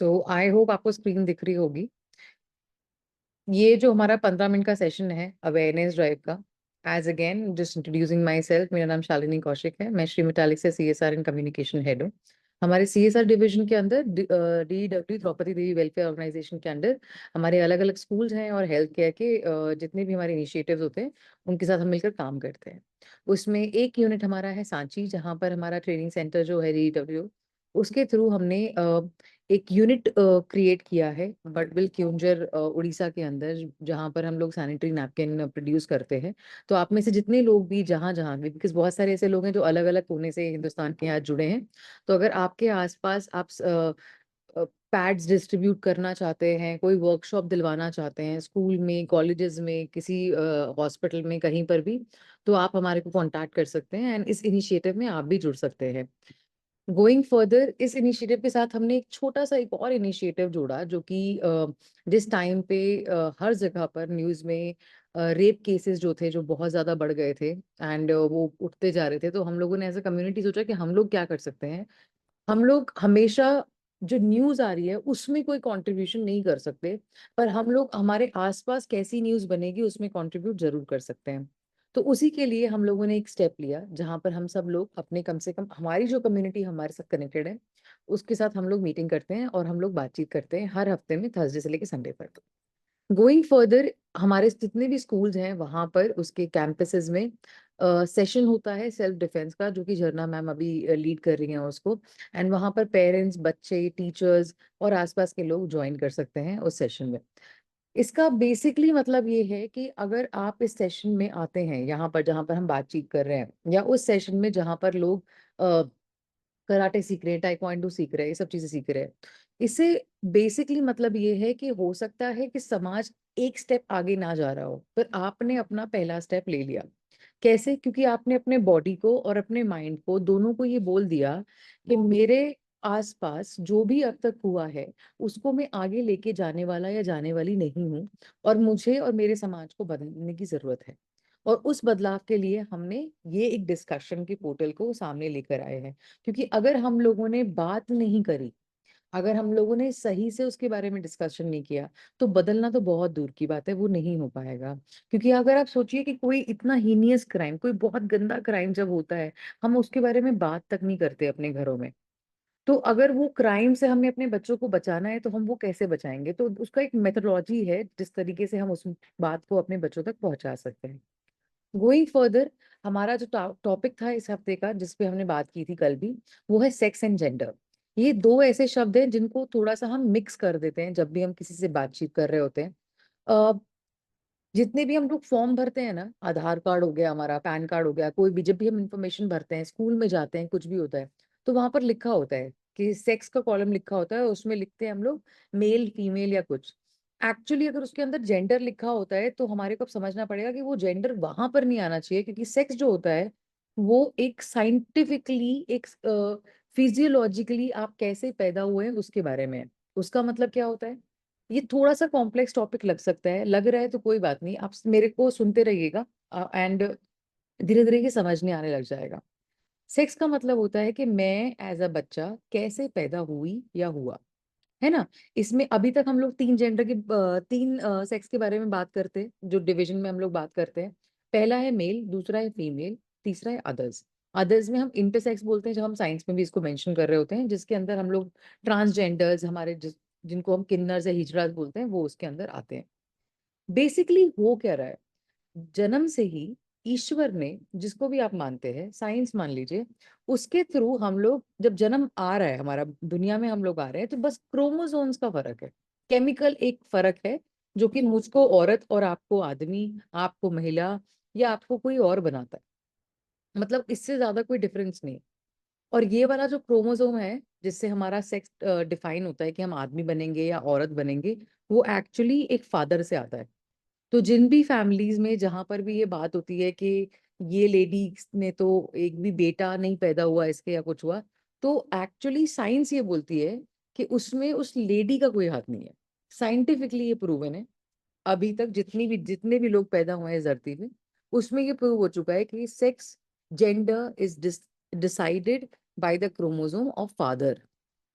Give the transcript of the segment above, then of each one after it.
तो I hope आपको screen दिख रही होगी। ये जो हमारा 15 मिनट का सेशन है अवेयरनेस ड्राइव का। As again just introducing myself, मेरा नाम शालिनी कौशिक है। मैं श्री मेटालिक से सीएसआर एंड कम्युनिकेशन हेड हूँ। हमारे सीएसआर डिवीजन के अंदर DW Draupadi Devi welfare organisation के अंडर हमारे अलग अलग स्कूल्स हैं और हेल्थ केयर के जितने भी हमारे इनिशिएटिव्स होते हैं उनके साथ हम मिलकर काम करते हैं। उसमें एक यूनिट हमारा है सांची, जहाँ पर हमारा ट्रेनिंग सेंटर जो है DW, उसके थ्रू हमने एक यूनिट क्रिएट किया है बटबिल क्योंझर उड़ीसा के अंदर, जहाँ पर हम लोग सैनिटरी नैपकिन प्रोड्यूस करते हैं। तो आप में से जितने लोग भी जहाँ जहाँ भी, बिकॉज बहुत सारे ऐसे लोग हैं जो अलग अलग कोने से हिंदुस्तान के यहाँ जुड़े हैं, तो अगर आपके आसपास आप पैड्स डिस्ट्रीब्यूट करना चाहते हैं, कोई वर्कशॉप दिलवाना चाहते हैं स्कूल में, कॉलेजेस में, किसी हॉस्पिटल में, कहीं पर भी, तो आप हमारे को कांटेक्ट कर सकते हैं एंड इस इनिशिएटिव में आप भी जुड़ सकते हैं। गोइंग फर्दर, इस इनिशिएटिव के साथ हमने एक छोटा सा एक और इनिशिएटिव जोड़ा, जो कि जिस टाइम पे हर जगह पर न्यूज़ में रेप केसेस जो थे, जो बहुत ज़्यादा बढ़ गए थे एंड वो उठते जा रहे थे, तो हम लोगों ने एज अ कम्युनिटी सोचा कि हम लोग क्या कर सकते हैं। हम लोग हमेशा जो न्यूज़ आ रही है उसमें कोई कंट्रीब्यूशन नहीं कर सकते, पर हम लोग हमारे आसपास कैसी न्यूज़ बनेगी उसमें कंट्रीब्यूट जरूर कर सकते हैं। तो उसी के लिए हम लोगों ने एक स्टेप लिया, जहां पर हम सब लोग अपने, कम से कम हमारी जो कम्युनिटी हमारे साथ कनेक्टेड है, उसके साथ हम लोग मीटिंग करते हैं और हम लोग बातचीत करते हैं हर हफ्ते में, थर्सडे से लेकर संडे पर। गोइंग फर्दर, हमारे जितने भी स्कूल्स हैं वहां पर उसके कैंपसेस में सेशन होता है सेल्फ डिफेंस का, जो कि झरना मैम अभी लीड कर रही हैं उसको। एंड वहां पर पेरेंट्स, बच्चे, टीचर्स और आसपास के लोग ज्वाइन कर सकते हैं उस सेशन में। इसका बेसिकली मतलब ये है कि अगर आप इस सेशन में आते हैं, यहाँ पर जहाँ पर हम बातचीत कर रहे हैं, या उस सेशन में जहाँ पर लोग कराटे सीख रहे हैं, टाइक्वांडो सीख रहे हैं, ये सब चीजें सीख रहे हैं, इससे बेसिकली मतलब ये है कि हो सकता है कि समाज एक स्टेप आगे ना जा रहा हो, पर आपने अपना पहला स्टेप ले लिया। कैसे? क्योंकि आपने अपने बॉडी को और अपने माइंड को, दोनों को ये बोल दिया कि मेरे आसपास जो भी अब तक हुआ है उसको मैं आगे लेके जाने वाला या जाने वाली नहीं हूँ, और मुझे और मेरे समाज को बदलने की जरूरत है। और उस बदलाव के लिए हमने ये एक डिस्कशन के पोर्टल को सामने लेकर आए हैं। क्योंकि अगर हम लोगों ने बात नहीं करी, अगर हम लोगों ने सही से उसके बारे में डिस्कशन नहीं किया, तो बदलना तो बहुत दूर की बात है, वो नहीं हो पाएगा। क्योंकि अगर आप सोचिए कि कोई इतना हीनियस क्राइम, कोई बहुत गंदा क्राइम जब होता है, हम उसके बारे में बात तक नहीं करते अपने घरों में। तो अगर वो क्राइम से हमें अपने बच्चों को बचाना है, तो हम वो कैसे बचाएंगे? तो उसका एक मेथोडोलॉजी है जिस तरीके से हम उस बात को अपने बच्चों तक पहुंचा सकते हैं। गोइंग फर्दर, हमारा जो टॉपिक था इस हफ्ते का, जिस पे हमने बात की थी कल भी, वो है सेक्स एंड जेंडर। ये दो ऐसे शब्द हैं जिनको थोड़ा सा हम मिक्स कर देते हैं जब भी हम किसी से बातचीत कर रहे होते हैं। अ, जितने भी हम लोग फॉर्म भरते हैं ना, आधार कार्ड हो गया, हमारा पैन कार्ड हो गया, कोई भी, जब भी हम इंफॉर्मेशन भरते हैं, स्कूल में जाते हैं, कुछ भी होता है, तो वहां पर लिखा होता है कि सेक्स का कॉलम लिखा होता है, उसमें लिखते हैं हम लोग मेल, फीमेल या कुछ। एक्चुअली अगर उसके अंदर जेंडर लिखा होता है, तो हमारे को अब समझना पड़ेगा कि वो जेंडर वहां पर नहीं आना चाहिए, क्योंकि सेक्स जो होता है वो एक साइंटिफिकली, एक फिजियोलॉजिकली आप कैसे पैदा हुए हैं उसके बारे में है। उसका मतलब क्या होता है? ये थोड़ा सा कॉम्प्लेक्स टॉपिक लग सकता है, लग रहा है तो कोई बात नहीं, आप मेरे को सुनते रहिएगा एंड धीरे धीरे ये समझने आने लग जाएगा। सेक्स का मतलब होता है कि मैं एज अ बच्चा कैसे पैदा हुई या हुआ, है ना। इसमें अभी तक हम लोग तीन जेंडर के, तीन सेक्स के बारे में बात करते हैं, जो डिवीजन में हम लोग बात करते हैं। पहला है मेल, दूसरा है फीमेल, तीसरा है अदर्स। अदर्स में हम इंटरसेक्स बोलते हैं, जब हम साइंस में भी इसको मेंशन कर रहे होते हैं, जिसके अंदर हम लोग ट्रांसजेंडर्स, हमारे जिनको हम किन्नर्स या हिजड़ास बोलते हैं, वो उसके अंदर आते हैं। बेसिकली हो क्या रहा है? जन्म से ही ईश्वर ने, जिसको भी आप मानते हैं, साइंस मान लीजिए, उसके थ्रू हम लोग, जब जन्म आ रहा है हमारा, दुनिया में हम लोग आ रहे हैं, तो बस क्रोमोसोम्स का फर्क है, केमिकल एक फर्क है, जो कि मुझको औरत और आपको आदमी, आपको महिला या आपको कोई और बनाता है। मतलब इससे ज्यादा कोई डिफरेंस नहीं। और ये वाला जो क्रोमोसोम है, जिससे हमारा सेक्स डिफाइन होता है कि हम आदमी बनेंगे या औरत बनेंगे, वो एक्चुअली एक फादर से आता है। तो जिन भी फैमिलीज में जहां पर भी ये बात होती है कि ये लेडी ने तो एक भी बेटा नहीं पैदा हुआ इसके या कुछ हुआ, तो एक्चुअली साइंस ये बोलती है कि उसमें उस लेडी का कोई हाथ नहीं है। साइंटिफिकली ये प्रूवन है। अभी तक जितने भी लोग पैदा हुए हैं इस धरती पे, उसमें ये प्रूव हो चुका है कि sex, gender is decided by the chromosome of father.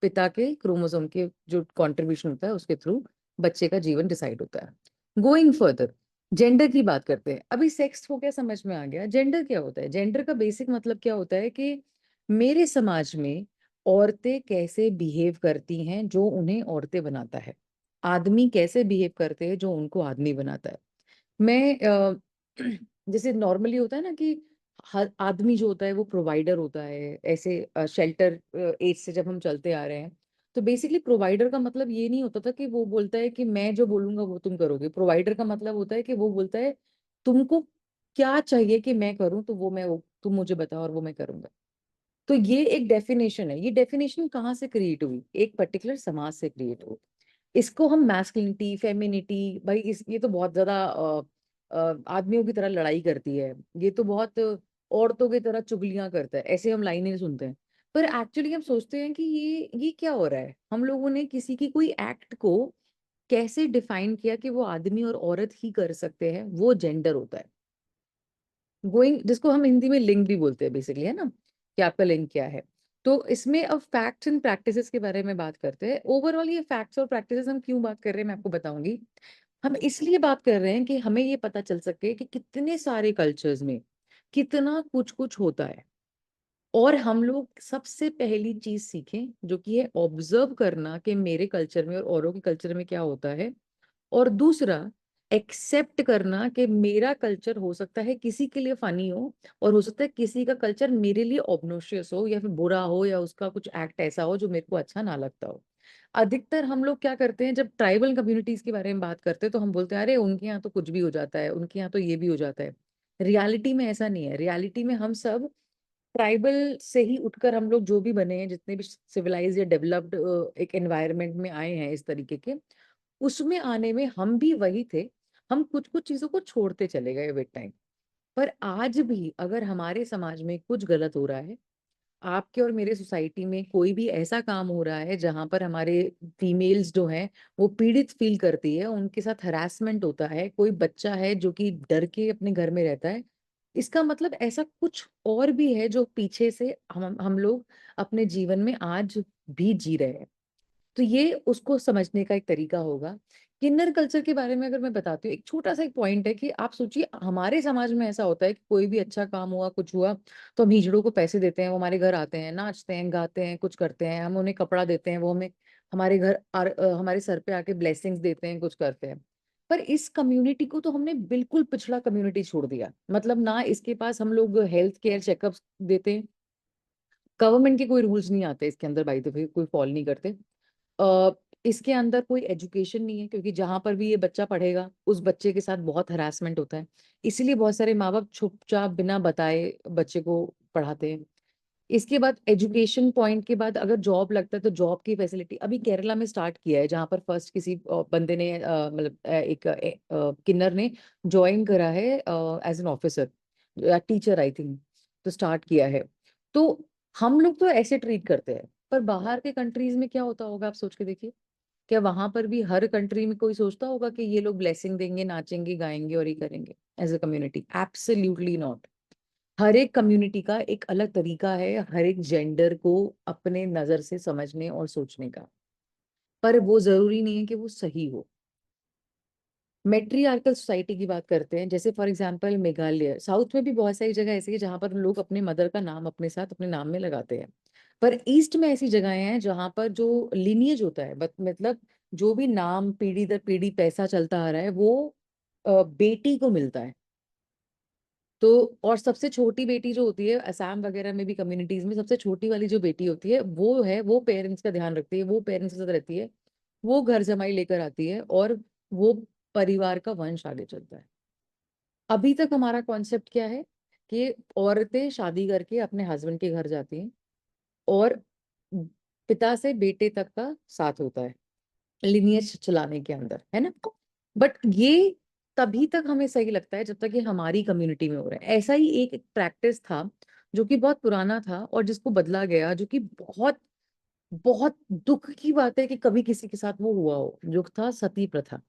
पिता के क्रोमोसोम के जो कंट्रीब्यूशन होता है उसके थ्रू बच्चे का जीवन डिसाइड होता है। गोइंग फर्दर, जेंडर की बात करते हैं। अभी सेक्स को क्या समझ में आ गया, जेंडर क्या होता है? जेंडर का बेसिक मतलब क्या होता है कि मेरे समाज में औरतें कैसे बिहेव करती हैं जो उन्हें औरतें बनाता है, आदमी कैसे बिहेव करते हैं जो उनको आदमी बनाता है। मैं जैसे नॉर्मली होता है ना कि हर आदमी जो होता है वो प्रोवाइडर होता है, ऐसे शेल्टर एज से जब हम चलते आ रहे हैं, तो बेसिकली प्रोवाइडर का मतलब ये नहीं होता था कि वो बोलता है कि मैं जो बोलूंगा वो तुम करोगे। प्रोवाइडर का मतलब होता है कि वो बोलता है तुमको क्या चाहिए कि मैं करूं, तो वो तुम मुझे बताओ और वो मैं करूंगा। तो ये एक डेफिनेशन है। ये डेफिनेशन कहाँ से क्रिएट हुई? एक पर्टिकुलर समाज से क्रिएट हुई। इसको हम मैस्कुलिनिटी, फेमिनिटी, भाई इस ये तो बहुत ज्यादा आदमियों की तरह लड़ाई करती है, ये तो बहुत औरतों की तरह चुगलियां करता है, ऐसे हम लाइनें सुनते हैं। पर एक्चुअली हम सोचते हैं कि ये क्या हो रहा है? हम लोगों ने किसी की कोई एक्ट को कैसे डिफाइन किया कि वो आदमी और औरत ही कर सकते हैं, वो जेंडर होता है। गोइंग, जिसको हम हिंदी में लिंग भी बोलते हैं बेसिकली, है ना, कि आपका लिंग क्या है। तो इसमें अब फैक्ट्स एंड प्रैक्टिसेस के बारे में बात करते हैं। ओवरऑल ये फैक्ट्स और प्रैक्टिसेस हम क्यों बात कर रहे हैं मैं आपको बताऊंगी। हम इसलिए बात कर रहे हैं कि हमें ये पता चल सके कि कितने सारे कल्चर्स में कितना कुछ कुछ होता है, और हम लोग सबसे पहली चीज सीखें जो कि है ऑब्जर्व करना कि मेरे कल्चर में और औरों के कल्चर में क्या होता है। और दूसरा, एक्सेप्ट करना कि मेरा कल्चर हो सकता है किसी के लिए फनी हो, और हो सकता है किसी का कल्चर मेरे लिए ऑब्नोशियस हो या फिर बुरा हो, या उसका कुछ एक्ट ऐसा हो जो मेरे को अच्छा ना लगता हो। अधिकतर हम लोग क्या करते हैं, जब ट्राइबल कम्युनिटीज के बारे में बात करते हैं तो हम बोलते हैं अरे उनके यहाँ तो कुछ भी हो जाता है, उनके यहाँ तो ये भी हो जाता है। रियलिटी में ऐसा नहीं है। रियलिटी में हम सब ट्राइबल से ही उठकर हम लोग जो भी बने हैं, जितने भी सिविलाइज या डेवलप्ड एक एनवायरनमेंट में आए हैं इस तरीके के, उसमें आने में हम भी वही थे। हम कुछ कुछ चीजों को छोड़ते चले गए विद टाइम। पर आज भी अगर हमारे समाज में कुछ गलत हो रहा है, आपके और मेरे सोसाइटी में कोई भी ऐसा काम हो रहा है जहां पर हमारे फीमेल्स जो हैं वो पीड़ित फील करती है, उनके साथ हरासमेंट होता है, कोई बच्चा है जो कि डर के अपने घर में रहता है, इसका मतलब ऐसा कुछ और भी है जो पीछे से हम लोग अपने जीवन में आज भी जी रहे हैं। तो ये उसको समझने का एक तरीका होगा। किन्नर कल्चर के बारे में अगर मैं बताती हूँ, एक छोटा सा एक पॉइंट है कि आप सोचिए हमारे समाज में ऐसा होता है कि कोई भी अच्छा काम हुआ, कुछ हुआ, तो हम हिजड़ों को पैसे देते हैं, वो हमारे घर आते हैं, नाचते हैं, गाते हैं, कुछ करते हैं, हम उन्हें कपड़ा देते हैं, वो हमें हमारे घर हमारे सर पे आके ब्लेसिंग्स देते हैं, कुछ करते हैं। पर इस कम्युनिटी को तो हमने बिल्कुल पिछड़ा कम्युनिटी छोड़ दिया। मतलब ना इसके पास हम लोग हेल्थ केयर चेकअप देते हैं, गवर्नमेंट के कोई रूल्स नहीं आते इसके अंदर, बाई द वे कोई फॉलो नहीं करते। अ, इसके अंदर कोई एजुकेशन नहीं है, क्योंकि जहां पर भी ये बच्चा पढ़ेगा उस बच्चे के साथ बहुत हरासमेंट होता है। इसीलिए बहुत सारे माँ बाप चुपचाप बिना बताए बच्चे को पढ़ाते हैं। इसके बाद एजुकेशन पॉइंट के बाद अगर जॉब लगता है तो जॉब की फैसिलिटी अभी केरला में स्टार्ट किया है, जहां पर फर्स्ट किसी बंदे ने मतलब एक किन्नर ने ज्वाइन करा है एज एन ऑफिसर या टीचर आई थिंक, तो स्टार्ट किया है। तो हम लोग तो ऐसे ट्रीट करते हैं, पर बाहर के कंट्रीज में क्या होता होगा आप सोच के देखिए। क्या वहां पर भी हर कंट्री में कोई सोचता होगा कि ये लोग ब्लेसिंग देंगे, नाचेंगे, गाएंगे और ये करेंगे as a community? Absolutely not. हर एक कम्युनिटी का एक अलग तरीका है हर एक जेंडर को अपने नजर से समझने और सोचने का, पर वो जरूरी नहीं है कि वो सही हो। मेट्रियार्कल सोसाइटी की बात करते हैं, जैसे फॉर एग्जांपल मेघालय, साउथ में भी बहुत सारी जगह ऐसी है जहां पर लोग अपने मदर का नाम अपने साथ अपने नाम में लगाते हैं। पर ईस्ट में ऐसी जगहें हैं जहां पर जो लिनिएज होता है, मतलब जो भी नाम पीढ़ी दर पीढ़ी पैसा चलता आ रहा है, वो बेटी को मिलता है। तो और सबसे छोटी बेटी जो होती है, असम वगैरह में भी कम्युनिटीज में सबसे छोटी वाली जो बेटी होती है वो पेरेंट्स का ध्यान रखती है, वो पेरेंट्स के साथ रहती है, वो घर जमाई लेकर आती है, और वो परिवार का वंश आगे चलता है। अभी तक हमारा कॉन्सेप्ट क्या है कि औरतें शादी करके अपने हस्बैंड के घर जाती हैं, और पिता से बेटे तक का साथ होता है लिनियज चलाने के अंदर, है ना। बट ये तभी तक हमें सही लगता है जब तक ये हमारी कम्युनिटी में हो रहा है। ऐसा ही एक प्रैक्टिस था जो कि बहुत पुराना था और जिसको बदला गया, जो कि बहुत बहुत दुख की बात है कि कभी किसी के साथ वो हुआ हो, जो था सती प्रथा।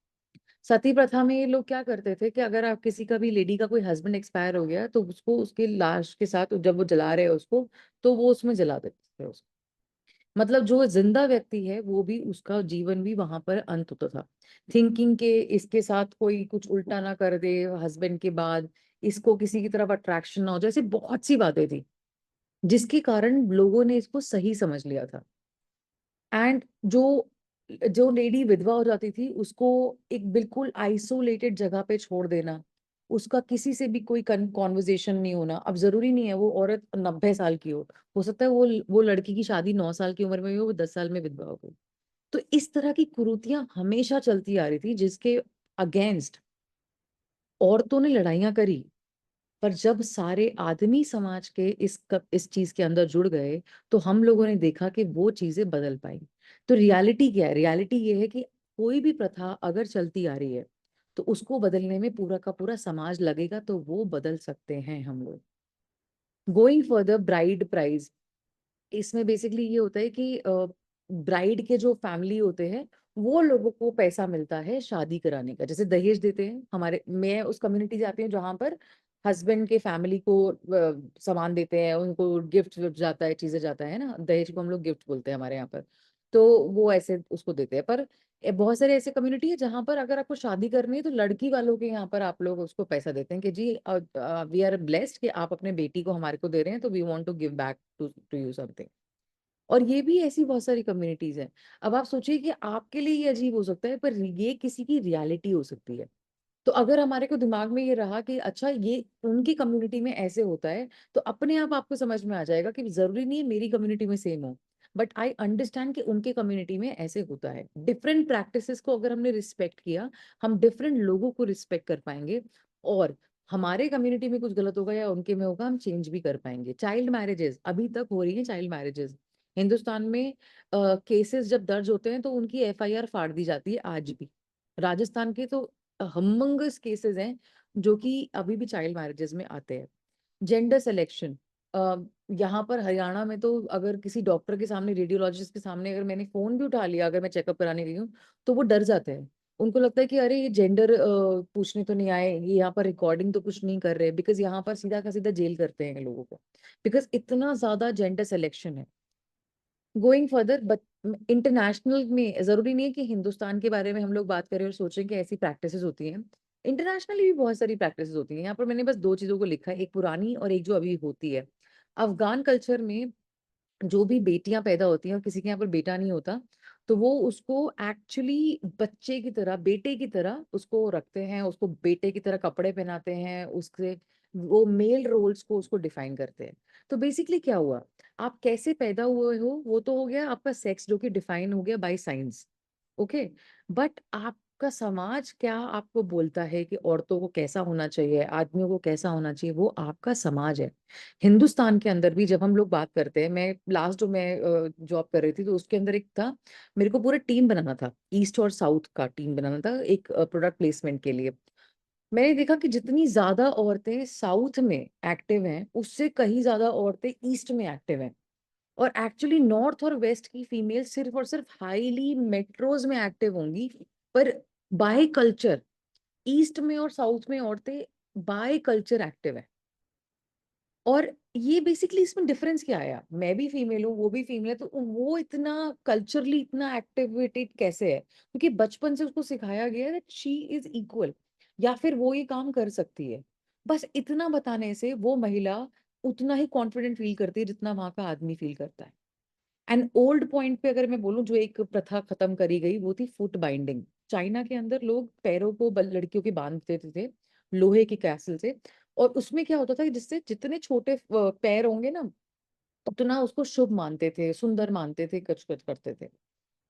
सती प्रथा में ये लोग क्या करते थे कि अगर आप किसी का भी लेडी का कोई हस्बैंड एक्सपायर हो गया तो उसको उसके लाश के साथ जब वो जला रहे हैं उसको, तो वो उसमें जला देते थे उसको। मतलब जो जिंदा व्यक्ति है वो भी, उसका जीवन भी वहां पर अंत होता था। थिंकिंग के इसके साथ कोई कुछ उल्टा ना कर दे हस्बैंड के बाद, इसको किसी की तरफ अट्रैक्शन ना हो, जैसे बहुत सी बातें थी जिसके कारण लोगों ने इसको सही समझ लिया था। एंड जो जो लेडी विधवा हो जाती थी उसको एक बिल्कुल आइसोलेटेड जगह पे छोड़ देना, उसका किसी से भी कोई कॉन्वर्जेशन नहीं होना। अब जरूरी नहीं है वो औरत 90 साल की हो सकता है वो लड़की की शादी 9 साल की उम्र में हुई हो, वो 10 साल में विधवा हो गई। तो इस तरह की कुरीतियां हमेशा चलती आ रही थी जिसके अगेंस्ट औरतों ने लड़ाइयां करी। पर जब सारे आदमी समाज के इस चीज के अंदर जुड़ गए तो हम लोगों ने देखा कि वो चीजें बदल पाई। तो रियलिटी क्या है? रियलिटी ये है कि कोई भी प्रथा अगर चलती आ रही है तो उसको बदलने में पूरा का पूरा समाज लगेगा तो वो बदल सकते हैं हम लोग। गोइंग फर्दर, ब्राइड प्राइज, इसमें बेसिकली ये होता है कि ब्राइड के जो फैमिली होते हैं वो लोगों को पैसा मिलता है शादी कराने का, जैसे दहेज देते हैं हमारे, मैं उस कम्युनिटी जाती हूँ जहां पर हस्बैंड के फैमिली को सामान देते हैं, उनको गिफ्ट विफ्ट जाता है, चीजें जाता है ना, दहेज को हम लोग गिफ्ट बोलते हैं हमारे यहाँ पर। तो वो ऐसे उसको देते हैं। पर बहुत सारे ऐसे कम्युनिटी है जहां पर अगर आपको शादी करनी है तो लड़की वालों के यहाँ पर आप लोग उसको पैसा देते हैं कि जी वी आर ब्लेस्ड कि आप अपने बेटी को हमारे को दे रहे हैं तो we want to give back to you something. और ये भी ऐसी बहुत सारी कम्युनिटीज हैं। अब आप सोचिए कि आपके लिए ये अजीब हो सकता है पर ये किसी की रियलिटी हो सकती है। तो अगर हमारे को दिमाग में ये रहा कि अच्छा ये उनकी कम्युनिटी में ऐसे होता है, तो अपने आप आपको समझ में आ जाएगा कि जरूरी नहीं है मेरी कम्युनिटी में सेम हो, बट आई अंडरस्टैंड कि उनके कम्युनिटी में ऐसे होता है। डिफरेंट प्रैक्टिसेस को अगर हमने रिस्पेक्ट किया, हम डिफरेंट लोगों को रिस्पेक्ट कर पाएंगे। और हमारे कम्युनिटी में कुछ गलत होगा या उनके में होगा, हम चेंज भी कर पाएंगे। चाइल्ड मैरिजेस अभी तक हो रही है, चाइल्ड मैरिजेस हिंदुस्तान में केसेस जब दर्ज होते हैं तो उनकी एफआईआर फाड़ दी जाती है आज भी। राजस्थान के तो हमंगस केसेस हैं जो कि अभी भी चाइल्ड मैरिजेस में आते हैं। जेंडर सिलेक्शन, यहाँ पर हरियाणा में तो अगर किसी डॉक्टर के सामने, रेडियोलॉजिस्ट के सामने अगर मैंने फोन भी उठा लिया, अगर मैं चेकअप कराने गई हूँ, तो वो डर जाते हैं। उनको लगता है कि अरे ये जेंडर पूछने तो नहीं आए, ये यहाँ पर रिकॉर्डिंग तो कुछ नहीं कर रहे, बिकॉज यहाँ पर सीधा का सीधा जेल करते हैं लोगों को, बिकॉज इतना ज्यादा जेंडर सिलेक्शन है। गोइंग फर्दर, बट इंटरनेशनल में जरूरी नहीं है कि हिंदुस्तान के बारे में हम लोग बात करें और सोचें कि ऐसी प्रैक्टिसेस होती हैं। इंटरनेशनली भी बहुत सारी प्रैक्टिसेस होती हैं। यहाँ पर मैंने बस दो चीजों को लिखा है, एक पुरानी और एक जो अभी होती है। अफगान कल्चर में जो भी बेटियां पैदा होती हैं और किसी के यहाँ पर बेटा नहीं होता, तो वो उसको एक्चुअली बच्चे की तरह, बेटे की तरह उसको रखते हैं, उसको बेटे की तरह कपड़े पहनाते हैं, उसके वो मेल रोल्स को उसको डिफाइन करते हैं। तो बेसिकली क्या हुआ, आप कैसे पैदा हुए हो वो तो हो गया आपका सेक्स जो कि डिफाइन हो गया बाय साइंस, ओके। बट आपका समाज क्या आपको बोलता है कि औरतों को कैसा होना चाहिए, आदमियों को कैसा होना चाहिए, वो आपका समाज है। हिंदुस्तान के अंदर भी जब हम लोग बात करते हैं, मैं लास्ट जो मैं जॉब कर रही थी तो उसके अंदर एक था, मेरे को पूरा टीम बनाना था, ईस्ट और साउथ का टीम बनाना था एक प्रोडक्ट प्लेसमेंट के लिए। मैंने देखा कि जितनी ज्यादा औरतें साउथ में एक्टिव हैं उससे कहीं ज्यादा औरतें ईस्ट में एक्टिव हैं। और एक्चुअली नॉर्थ और वेस्ट की फीमेल सिर्फ और सिर्फ हाईली मेट्रोज में एक्टिव होंगी, पर बाय कल्चर ईस्ट में और साउथ में औरतें बाय कल्चर एक्टिव है। और ये बेसिकली इसमें डिफरेंस क्या आया, मैं भी फीमेल हूँ वो भी फीमेल है, तो वो इतना कल्चरली इतना एक्टिवेटेड कैसे है? क्योंकि बचपन से उसको सिखाया गया है शी इज इक्वल, या फिर वो ये काम कर सकती है। बस इतना बताने से वो महिला उतना ही कॉन्फिडेंट फील करती है जितना वहां का आदमी फील करता है। एंड ओल्ड पॉइंट पे अगर मैं बोलूं, जो एक प्रथा खत्म करी गई वो थी फुट बाइंडिंग। चाइना के अंदर लोग पैरों को लड़कियों के बांध देते थे लोहे के कैसल से। और उसमें क्या होता था कि जिससे जितने छोटे पैर होंगे ना, उतना उसको शुभ मानते थे, सुंदर मानते थे, कच कच करते थे।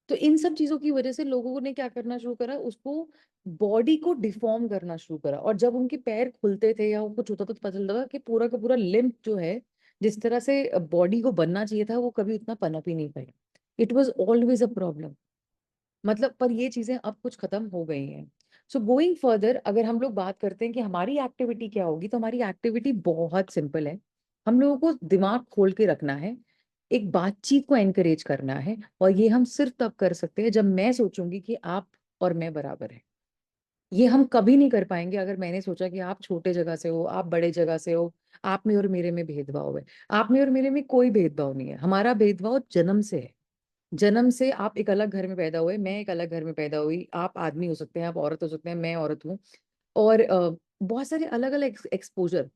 तो इन सब चीजों की वजह से लोगों ने क्या करना शुरू करा, उसको बॉडी को डिफॉर्म करना शुरू करा। और जब उनके पैर खुलते थे या वो कुछ होता था तो पता चलता था कि पूरा का पूरा लिम्फ जो है, जिस तरह से बॉडी को बनना चाहिए था, वो कभी उतना पनप ही नहीं पाई। It was always a problem. मतलब पर ये चीजें अब कुछ खत्म हो गई हैं। सो गोइंग फर्दर, अगर हम लोग बात करते हैं कि हमारी एक्टिविटी क्या होगी, तो हमारी एक्टिविटी बहुत सिंपल है। हम लोगों को दिमाग खोल के रखना है, एक बातचीत को एनकरेज करना है, और ये हम सिर्फ तब कर सकते हैं जब मैं सोचूंगी कि आप और मैं बराबर है। ये हम कभी नहीं कर पाएंगे अगर मैंने सोचा कि आप छोटे जगह से हो, आप बड़े जगह से हो, आप में और मेरे में भेदभाव है। आप में और मेरे में कोई भेदभाव नहीं है, हमारा भेदभाव जन्म से है। जन्म से आप एक अलग घर में पैदा हुए, मैं एक अलग घर में पैदा हुई, आप आदमी हो सकते हैं, आप औरत हो सकते हैं, मैं औरत हूँ, और बहुत सारे अलग अलग एक्सपोजर।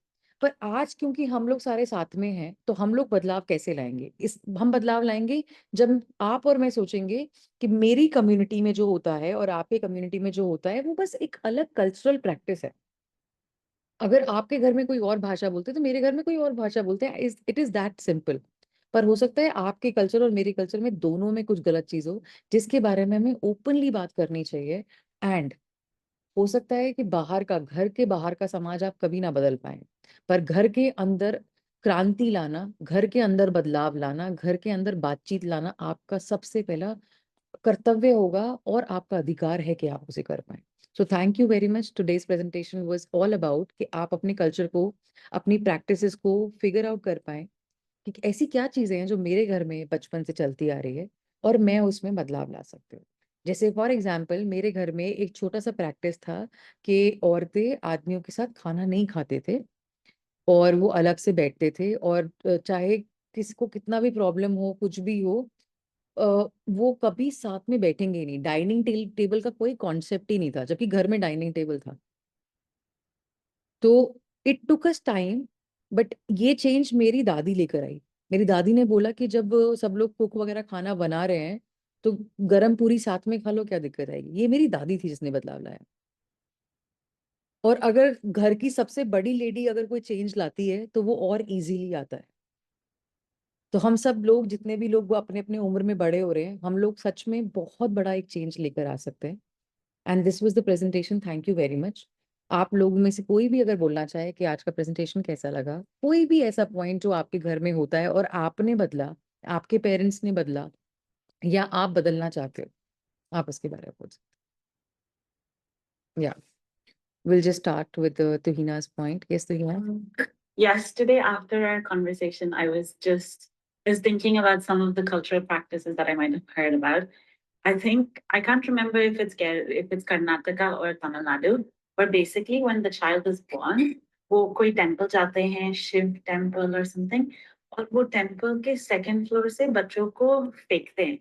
पर आज क्योंकि हम लोग सारे साथ में हैं, तो हम लोग बदलाव कैसे लाएंगे? इस हम बदलाव लाएंगे जब आप और मैं सोचेंगे कि मेरी कम्युनिटी में जो होता है और आपके कम्युनिटी में जो होता है वो बस एक अलग कल्चरल प्रैक्टिस है। अगर आपके घर में कोई और भाषा बोलते हैं तो मेरे घर में कोई और भाषा बोलते हैं, इट इज दैट सिंपल। पर हो सकता है आपके कल्चर और मेरे कल्चर में दोनों में कुछ गलत चीज हो, जिसके बारे में हमें ओपनली बात करनी चाहिए। एंड हो सकता है कि बाहर का, घर के बाहर का समाज आप कभी ना बदल पाए, पर घर के अंदर क्रांति लाना, घर के अंदर बदलाव लाना, घर के अंदर बातचीत लाना आपका सबसे पहला कर्तव्य होगा, और आपका अधिकार है कि आप उसे कर पाए। सो thank you very much. Today's presentation was all about कि आप अपने कल्चर को, अपनी प्रैक्टिसेस को फिगर आउट कर पाए कि ऐसी क्या चीजें हैं जो मेरे घर में बचपन से चलती आ रही है और मैं उसमें बदलाव ला सकती हूँ। जैसे फॉर एग्जाम्पल मेरे घर में एक छोटा सा प्रैक्टिस था कि औरतें आदमियों के साथ खाना नहीं खाते थे, और वो अलग से बैठते थे, और चाहे किसको कितना भी प्रॉब्लम हो, कुछ भी हो, अ, वो कभी साथ में बैठेंगे ही नहीं। डाइनिंग टेबल का कोई कॉन्सेप्ट ही नहीं था, जबकि घर में डाइनिंग टेबल था। तो it took us time, but ये चेंज मेरी दादी लेकर आई। मेरी दादी ने बोला कि जब सब लोग कुक वगैरह खाना बना रहे हैं तो गरम पूरी साथ में खा लो, क्या दिक्कत आएगी। ये मेरी दादी थी जिसने बदलाव लाया। और अगर घर की सबसे बड़ी लेडी अगर कोई चेंज लाती है तो वो और इजीली आता है। तो हम सब लोग, जितने भी लोग वो अपने अपने उम्र में बड़े हो रहे हैं, हम लोग सच में बहुत बड़ा एक चेंज लेकर आ सकते हैं। And this was the presentation, thank you very much. आप लोगों में से कोई भी अगर बोलना चाहे कि आज का प्रेजेंटेशन कैसा लगा, कोई भी ऐसा पॉइंट जो आपके घर में होता है और आपने बदला, आपके पेरेंट्स ने बदला, या आप बदलना चाहते हो, आप उसके बारे में बोल सकते। या will just start with Tuhina's point. Yes Tuhina. Yesterday, after our conversation, I was thinking about some of the cultural practices that I might have heard about. I think I can't remember if it's Karnataka or Tamil Nadu, but basically when the child is born, वो कोई temple जाते हैं, Shiv temple और something, और वो temple के second floor से बच्चों को फेंकते हैं।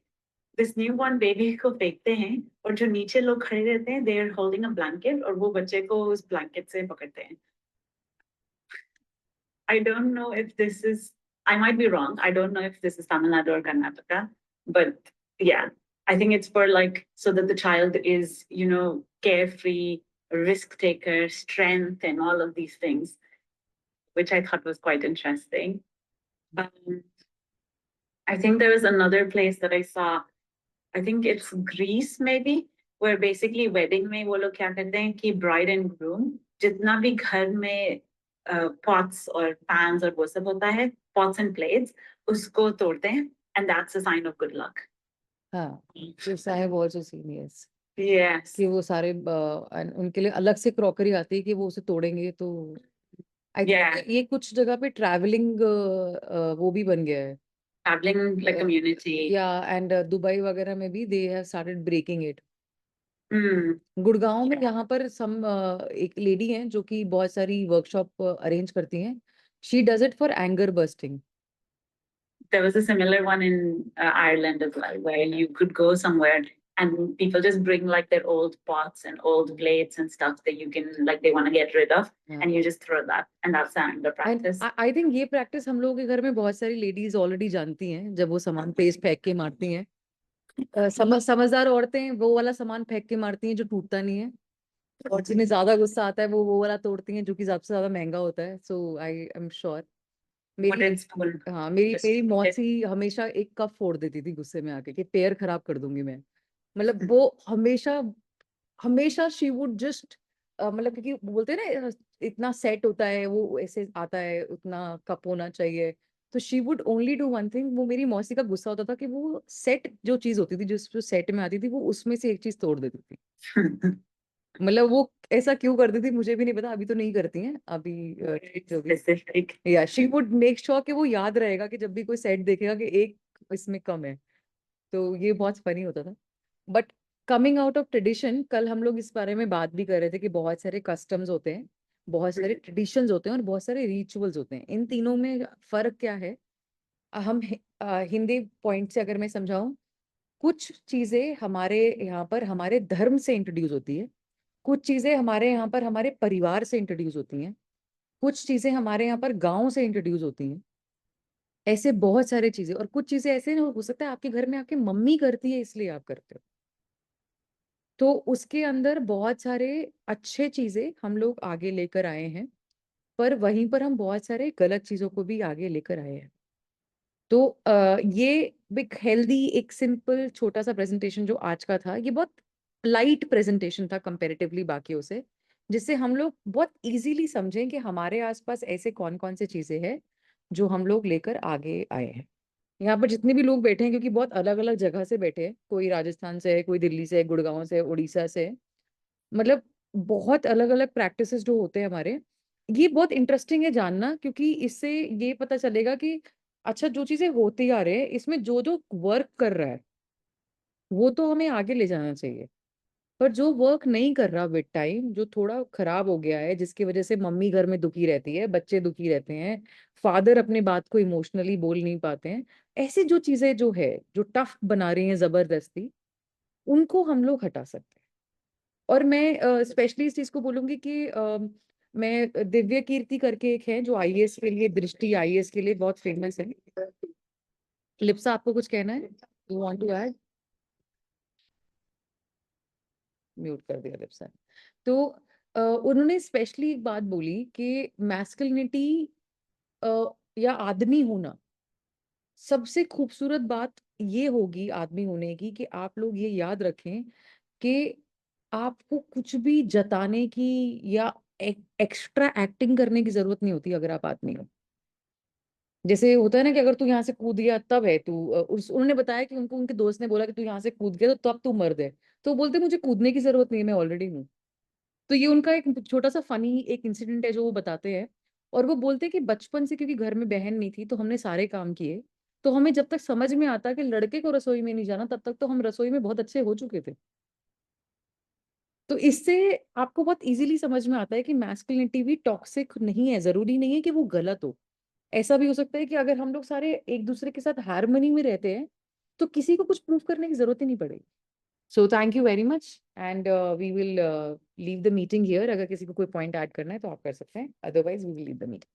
दिस न्यू बॉर्न बेबी को फेंकते हैं, और जो नीचे लोग खड़े रहते हैं, they are holding a blanket, और वो बच्चे को उस ब्लैंकेट से पकड़ते हैं। I don't know if this is, I might be wrong. I don't know if this is Tamil Nadu or Karnataka, but yeah, I think it's for like, so that the child is, carefree, a risk taker, strength, and all of these things, which I thought was quite interesting. I think there was another place that I saw, I think it's Greece maybe, where basically wedding में वो लोग क्या करते हैं कि bride and groom जितना भी घर में pots और pans और वो सब होता है, pots and plates, उसको तोड़ते हैं, and that's a sign of good luck. हाँ, yes, I have also seen, yes, Yes. कि वो सारे उनके लिए अलग से क्रॉकरी आती है कि वो उसे तोड़ेंगे तो आई Yeah, थिंक ये कुछ जगह पे ट्रैवलिंग वो भी बन गया है। traveling like community. या एंड दुबई वगैरह में भी they have started breaking it. Mm. Gurgaon में यहाँ पर एक लेडी हैं जो कि बहुत सारी वर्कशॉप अरेंज करती हैं। She does it for anger bursting. There was a similar one in Ireland as well, where you could go somewhere and people just bring like their old pots and old plates and stuff that you can, like, they want to get rid of, and you just throw that, and that's the practice. I think ये practice हम लोगों के घर में बहुत सारी ladies already जानती हैं, जब वो सामान तेज फेंक के मारती हैं। समझदार औरतें वो वाला सामान फेंक के मारती हैं जो टूटता नहीं है, और जिन्हें ज्यादा गुस्सा आता है वो वाला तोड़ती हैं जो कि ज्यादा से ज्यादा महंगा होता है। सो आई एम श्योर Wooden मेरी, spoon. हाँ, मेरी Just मेरी it. मौसी हमेशा एक कप फोड़ देती थी गुस्से में आके कि पैर खराब कर दूंगी मैं। मतलब वो हमेशा हमेशा शी वुड जस्ट, मतलब क्योंकि बोलते हैं ना इतना सेट होता है, वो ऐसे आता है उतना कप होना चाहिए। तो she would only do one thing. वो मेरी मौसी का गुस्सा होता था कि वो सेट जो चीज होती थी, जो सेट में आती थी, वो उसमें से एक चीज तोड़ देती थी। मतलब वो ऐसा क्यों करती थी मुझे भी नहीं पता, अभी तो नहीं करती हैं अभी। जो भी, Specific. या शी वुड मेक श्योर कि वो याद रहेगा कि जब भी कोई सेट देखेगा कि एक इसमें कम है। तो ये बहुत फनी होता था। But coming out of tradition, कल हम लोग इस बारे में बात भी कर रहे थे कि बहुत सारे कस्टम्स होते हैं, बहुत सारे ट्रेडिशंस होते हैं, और बहुत सारे रिचुअल्स होते हैं। इन तीनों में फर्क क्या है? हम हिंदी पॉइंट से अगर मैं समझाऊं कुछ चीजें हमारे यहाँ पर हमारे धर्म से इंट्रोड्यूस होती है, कुछ चीजें हमारे यहाँ पर हमारे परिवार से इंट्रोड्यूस होती हैं, कुछ चीजें हमारे यहाँ पर गांव से इंट्रोड्यूस होती हैं। ऐसे बहुत सारे चीजें, और कुछ चीजें ऐसे हो सकता है आपके घर में आपकी मम्मी करती है इसलिए आप करते हो। तो उसके अंदर बहुत सारे अच्छे चीजें हम लोग आगे लेकर आए हैं, पर वहीं पर हम बहुत सारे गलत चीजों को भी आगे लेकर आए हैं। तो ये एक हेल्दी, एक सिंपल छोटा सा प्रेजेंटेशन जो आज का था, ये बहुत लाइट प्रेजेंटेशन था कंपैरेटिवली बाकियों से, जिससे हम लोग बहुत इजीली समझें कि हमारे आसपास ऐसे कौन कौन से चीजें हैं जो हम लोग लेकर आगे आए हैं। यहाँ पर जितने भी लोग बैठे हैं, क्योंकि बहुत अलग अलग जगह से बैठे हैं, कोई राजस्थान से है, कोई दिल्ली से है, गुड़गांव से है, उड़ीसा से है, मतलब बहुत अलग अलग प्रैक्टिसेस जो होते हैं हमारे। ये बहुत इंटरेस्टिंग है जानना, क्योंकि इससे ये पता चलेगा कि अच्छा, जो चीजें होती आ रहे हैं इसमें जो जो वर्क कर रहा है वो तो हमें आगे ले जाना चाहिए, पर जो वर्क नहीं कर रहा विद टाइम, जो थोड़ा खराब हो गया है, जिसकी वजह से मम्मी घर में दुखी रहती है, बच्चे दुखी रहते हैं, फादर अपने बात को इमोशनली बोल नहीं पाते हैं, ऐसी जो चीजें जो है जो टफ बना रही हैं जबरदस्ती, उनको हम लोग हटा सकते हैं। और मैं स्पेशली इस चीज को बोलूंगी कि मैं दिव्य कीर्ति करके एक है जो आईएएस के लिए, दृष्टि आईएएस के लिए बहुत फेमस है। लिप्सा, आपको कुछ कहना है? You want to add? Mute कर दिया लिप्सा ने। तो उन्होंने स्पेशली एक बात बोली कि मैस्कुलिनिटी या आदमी होना, सबसे खूबसूरत बात ये होगी आदमी होने की कि आप लोग ये याद रखें कि आपको कुछ भी जताने की या एक्स्ट्रा एक्टिंग करने की जरूरत नहीं होती अगर आप आदमी हो। जैसे होता है ना कि अगर तू यहाँ से कूद गया तब है तू, उन्होंने बताया कि उनको उनके दोस्त ने बोला कि तू यहाँ से कूद गया तो तब तू मर्द है। तो वो बोलते मुझे कूदने की जरूरत नहीं है, मैं ऑलरेडी हूँ। तो ये उनका एक छोटा सा फनी एक इंसिडेंट है जो वो बताते हैं। और वो बोलते हैं कि बचपन से, क्योंकि घर में बहन नहीं थी, तो हमने सारे काम किए, तो हमें जब तक समझ में आता कि लड़के को रसोई में नहीं जाना, तब तक तो हम रसोई में बहुत अच्छे हो चुके थे। तो इससे आपको बहुत इजीली समझ में आता है कि मैस्कुलिनिटी भी टॉक्सिक नहीं है, जरूरी नहीं है कि वो गलत हो। ऐसा भी हो सकता है कि अगर हम लोग सारे एक दूसरे के साथ हारमोनी में रहते हैं तो किसी को कुछ प्रूव करने की जरूरत ही नहीं पड़ेगी। So thank you very much, and we will leave the meeting here. अगर किसी को कोई पॉइंट ऐड करना है तो आप कर सकते हैं, otherwise we will leave the meeting.